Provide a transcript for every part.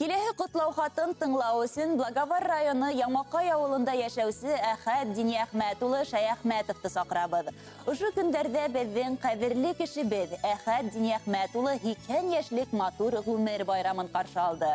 Килеһе котлау хатын тыңлау өсөн Благовар районы Ямакай авылында яшәүсе Әхәт Диниәхмәт улы Шаяхмәтовты саҡырабыҙ. Ошо көндәрҙә беҙҙең ҡәҙерле кешебеҙ Әхәт Диниәхмәт улы 80 йәшлек матур ғүмер байрамын ҡаршы алды.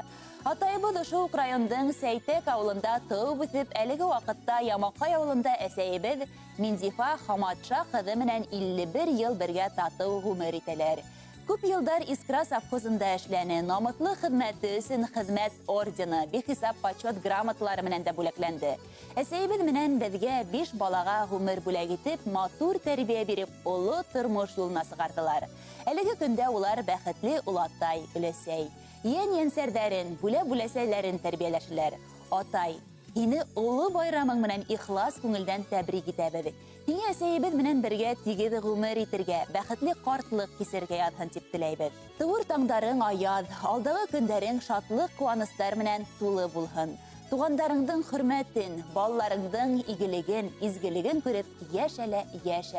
Атайыбыҙ ошо уҡ райондың Сәйтәк ауылында тыуып үҫеп, әлеге ваҡытта Ямакай ауылында әсәйебеҙ Минзифа Хаматша ҡыҙы менән 51 йыл бергә татыу ғүмер итәләр. Күп йылдар Искра совхозында эшләне, намытлы хеҙмәте өсөн хеҙмәт ордены, бихисап почет грамоталары менән дә бүләкләнде. Әсәйебеҙ менән беҙгә 5 балаға ғүмер бүләк итеп, матур тәрбиә биреп, оло тормош юлына сығардылар. Әлеге көндә улар бәхетле улатай, өләсәй. Йән-йәнсәрҙәрен, бүлә-бүләсәйләрен тәрбиәләшеләр. Атай, һине оло байрамың менән ихлас күңелдән тәбрик итәбеҙ. Һиңә әсәйебеҙ менән бергә тигеҙ ғүмер итергә, бәхетле ҡартлык кисергә яҙһын тип теләйбеҙ. Тыуыр таңдарың аяҙ, алдағы көндәрең шатлык ҡыуаныстар менән тулы булһын. Туғандарыңдың хөрмәтен, балаларыңдың игелеген, изгелеген күреп, йәшә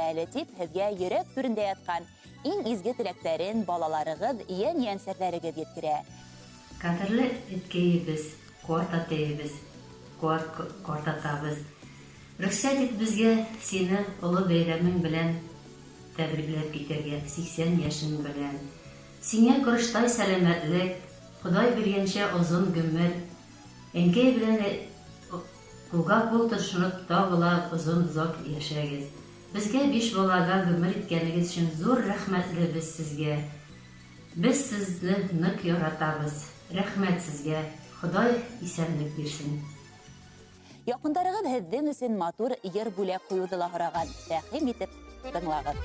әле тип һеҙгә йөрәк түрендә ятҡан иң изге теләктәрен балаларығыҙ, йән-йәнсәрҙәрегеҙ еткерә. Ҡәҙерле әткәйебеҙ, ҡартатайыбыҙ, ҡартатабыҙ. Рөхсәт ит беҙгә сине оло бәйрәмең белән тәбрикләп китергә, 80 йәшең белән. Сиңә көрөштай сәләмәтлек, Хоҙай биргәнчә озон гөмөр. Әнкәй белән ҡулға-ҡул тотошоноп тағы ла озон-оҙаҡ йәшәгеҙ. Беҙгә 5 балаға гөмөр иткәнегеҙ өсөн зур рәхмәтлебеҙ сезгә. Без сезне ныҡ яратабыҙ. Рәхмәт сезгә. Хоҙай исәнлек бирсен. Яҡындарығыҙ һеҙҙең өсөн матур йыр бүләк ҡуйыуҙы ла һораған. Рәхим итеп тыңлағыҙ.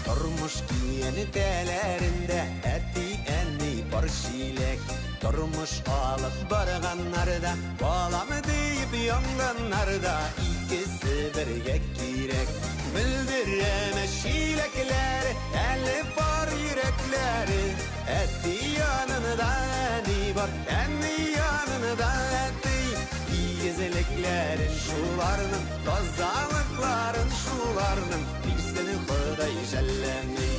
Тормош киене тәләрендә әти-әни бар шиләк. Тормош алып барғаннарда, баламы дейіп янғаннарда, икесе бергә кирәк. Білдірәмә шиләкләре, әлі бар йөрәкләре. Әти янында әни бар, әни янында әти. Игезелекләрен шуларның, тазалыкларын шуларның, бирсен Хоҙай жәлләмей.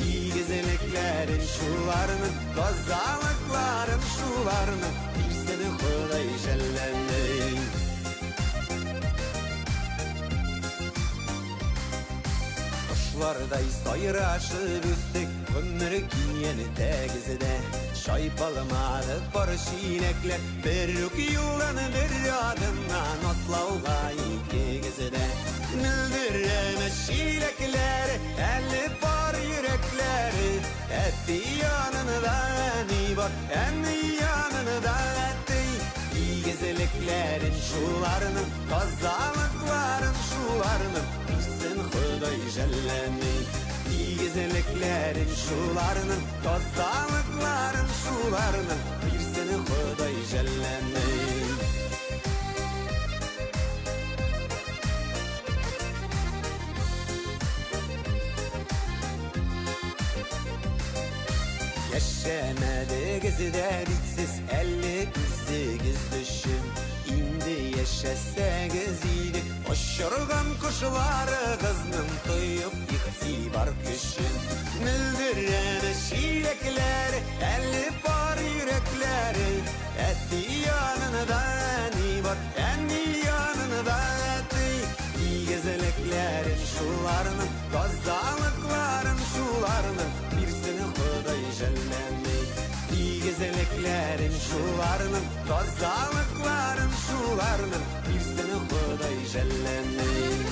Игезелекләрен шуларның, тазалыкларын шуларның, бирсен Хоҙай жәлләмей. Құшлардай сайрашып үстек, ғүмір киені тәгізді. Шайпалмады бар шиләкләр, бір үк юлдан бір адымнан атлауға икегізді. Мүлдірәмә шиләкләре, әлі бар йөрәкләре. Әти янында әни бар, әни янында әти. Игезелекләрен шуларның, тазалыкларын шуларның, бирсен Хоҙай жәлләмей. Игезелекләрен шуларның, тазалыкларын шуларның, бирсен Хоҙай жәлләмей. Яшәмәдегез дәритсез, әлі үздегез өшін. Инде яшәсәгез иде, ұшырған құшыларығызның тойып иғтибар күшін. Мүлдірәмә шиләкләре, әлі бар йөрәкләре. Әти янында әни бар, әни янында әти. Игезелекләрен шуларның, тазалыкларын шуларның, бирсен Хоҙай жәлләмей. Игезелекләрен шуларның, тазалыкларын шуларның, бирсен Хоҙай жәлләмей.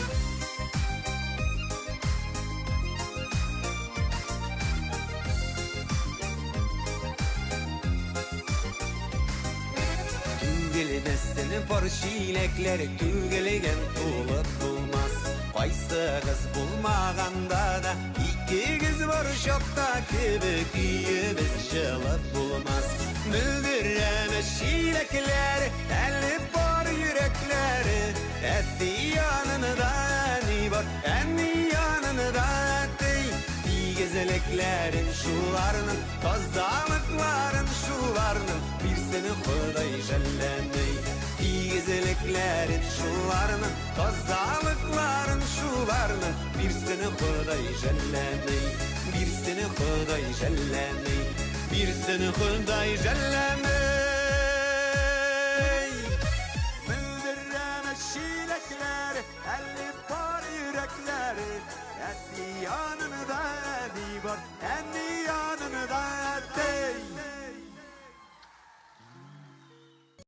Түгелмәстен бар шиләкләр, түгелген тулып булмас. Ҡайсығыз булмағанда да, икегіз бар шақта кебек үйебіз жылып булмас. Мүлдірәмә шиләкләре, әлі бар йөрәкләре. Әти янында әни бар, әни янында әти. Игезелекләрен шуларның, тазалыкларын шуларның, бирсен Хоҙай жәлләмей. Игезелек tileklerin şularını, tozalıkların şularını, birisini Huday jellemey, birisini Huday jellemey, birisini Huday jellemey.